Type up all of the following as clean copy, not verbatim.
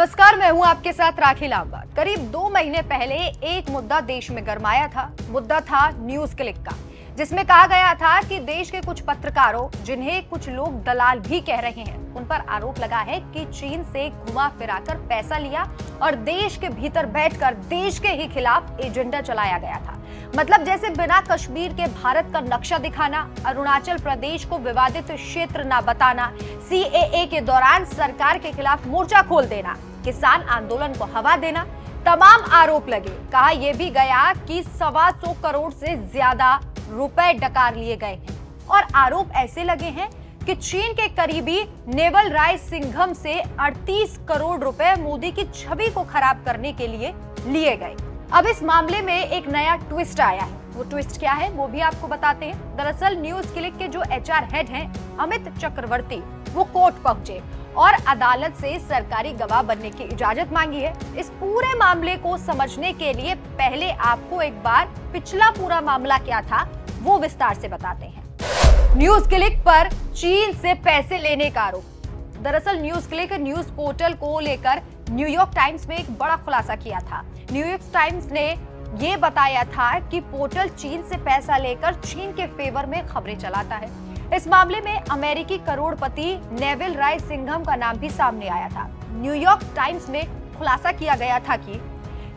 नमस्कार, मैं हूं आपके साथ राखी लांबा। करीब 2 महीने पहले एक मुद्दा देश में गरमाया था। मुद्दा था न्यूज क्लिक का, जिसमें कहा गया था कि देश के कुछ पत्रकारों, जिन्हें कुछ लोग दलाल भी कह रहे हैं, उन पर आरोप लगा है कि चीन से घुमा फिराकर पैसा लिया और देश के भीतर बैठकर देश के ही खिलाफ एजेंडा चलाया गया था। मतलब जैसे बिना कश्मीर के भारत का नक्शा दिखाना, अरुणाचल प्रदेश को विवादित क्षेत्र न बताना, CAA के दौरान सरकार के खिलाफ मोर्चा खोल देना, किसान आंदोलन को हवा देना, तमाम आरोप लगे। कहा यह भी गया कि 125 करोड़ से ज्यादा रुपए डकार लिए गए हैं और आरोप ऐसे लगे हैं कि चीन के करीबी नेवल राय सिंघम से 38 करोड़ रुपए मोदी की छवि को खराब करने के लिए गए। अब इस मामले में एक नया ट्विस्ट आया है। वो ट्विस्ट क्या है वो भी आपको बताते हैं। दरअसल न्यूज क्लिक के जो HR हेड हैं अमित चक्रवर्ती, वो कोर्ट पहुंचे और अदालत से सरकारी गवाह बनने की इजाजत मांगी है। इस पूरे मामले को समझने के लिए पहले आपको एक बार पिछला पूरा मामला क्या था वो विस्तार से बताते हैं। न्यूज क्लिक पर चीन से पैसे लेने का आरोप। दरअसल न्यूज क्लिक न्यूज पोर्टल को लेकर न्यूयॉर्क टाइम्स में एक बड़ा खुलासा किया था। न्यूयॉर्क टाइम्स ने ये बताया था कि पोर्टल चीन से पैसा लेकर चीन के फेवर में खबरें चलाता है। इस मामले में अमेरिकी करोड़पति नेविल राय सिंघम का नाम भी सामने आया था। न्यूयॉर्क टाइम्स में खुलासा किया गया था कि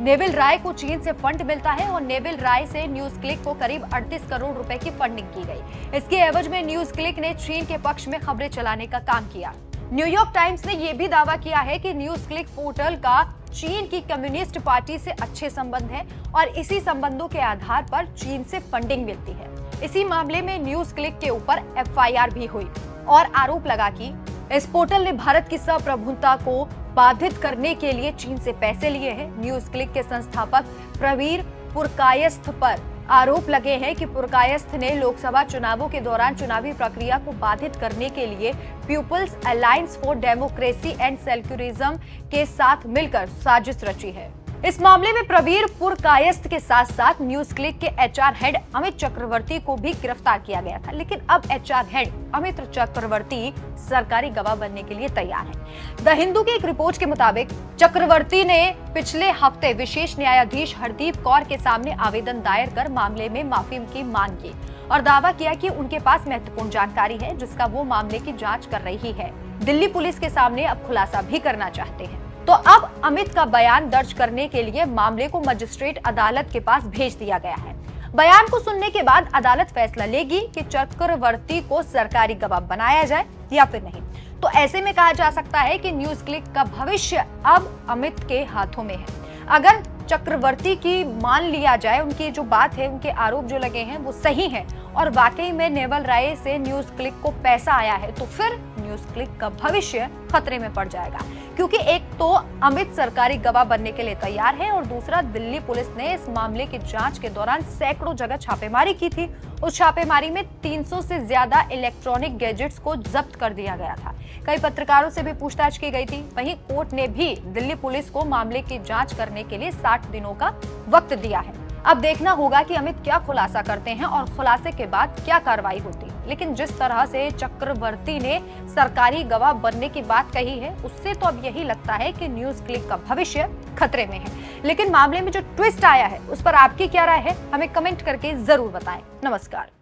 नेविल राय को चीन से फंड मिलता है और नेविल राय से न्यूज क्लिक को करीब 38 करोड़ रुपए की फंडिंग की गई। इसके एवज में न्यूज क्लिक ने चीन के पक्ष में खबरें चलाने का काम किया। न्यूयॉर्क टाइम्स ने यह भी दावा किया है कि न्यूज क्लिक पोर्टल का चीन की कम्युनिस्ट पार्टी से अच्छे संबंध है और इसी संबंधों के आधार पर चीन से फंडिंग मिलती है। इसी मामले में न्यूज क्लिक के ऊपर FIR भी हुई और आरोप लगा कि इस पोर्टल ने भारत की संप्रभुता को बाधित करने के लिए चीन से पैसे लिए हैं। न्यूज क्लिक के संस्थापक प्रवीर पुरकायस्थ पर आरोप लगे हैं कि पुरकायस्थ ने लोकसभा चुनावों के दौरान चुनावी प्रक्रिया को बाधित करने के लिए People's Alliance for Democracy and Secularism के साथ मिलकर साजिश रची है। इस मामले में प्रवीर पुरकायस्थ के साथ साथ न्यूज क्लिक के HR हेड अमित चक्रवर्ती को भी गिरफ्तार किया गया था। लेकिन अब HR हेड अमित चक्रवर्ती सरकारी गवाह बनने के लिए तैयार है। द हिंदू की एक रिपोर्ट के मुताबिक चक्रवर्ती ने पिछले हफ्ते विशेष न्यायाधीश हरदीप कौर के सामने आवेदन दायर कर मामले में माफी की मांग की और दावा किया कि उनके पास महत्वपूर्ण जानकारी है जिसका वो मामले की जांच कर रही है। दिल्ली पुलिस के सामने अब खुलासा भी करना चाहते हैं। तो अब अमित का बयान दर्ज करने के लिए मामले को मजिस्ट्रेट अदालत के पास भेज दिया गया है। बयान को सुनने के बाद अदालत फैसला लेगी कि चक्रवर्ती को सरकारी गवाह बनाया जाए या फिर नहीं। तो ऐसे में कहा जा सकता है कि न्यूज क्लिक का भविष्य अब अमित के हाथों में है। अगर चक्रवर्ती की मान लिया जाए, उनकी जो बात है, उनके आरोप जो लगे हैं वो सही है और वाकई में नेवल राय से न्यूज क्लिक को पैसा आया है, तो फिर न्यूज क्लिक का भविष्य खतरे में पड़ जाएगा। क्योंकि एक तो अमित सरकारी गवाह बनने के लिए तैयार है और दूसरा दिल्ली पुलिस ने इस मामले की जांच के दौरान सैकड़ों जगह छापेमारी की थी। उस छापेमारी में 300 से ज्यादा इलेक्ट्रॉनिक गैजेट्स को जब्त कर दिया गया था। कई पत्रकारों से भी पूछताछ की गई थी। वहीं कोर्ट ने भी दिल्ली पुलिस को मामले की जांच करने के लिए 60 दिनों का वक्त दिया है। अब देखना होगा कि अमित क्या खुलासा करते हैं और खुलासे के बाद क्या कार्रवाई होती है। लेकिन जिस तरह से चक्रवर्ती ने सरकारी गवाह बनने की बात कही है, उससे तो अब यही लगता है कि न्यूज क्लिक का भविष्य खतरे में है। लेकिन मामले में जो ट्विस्ट आया है उस पर आपकी क्या राय है, हमें कमेंट करके जरूर बताएं। नमस्कार।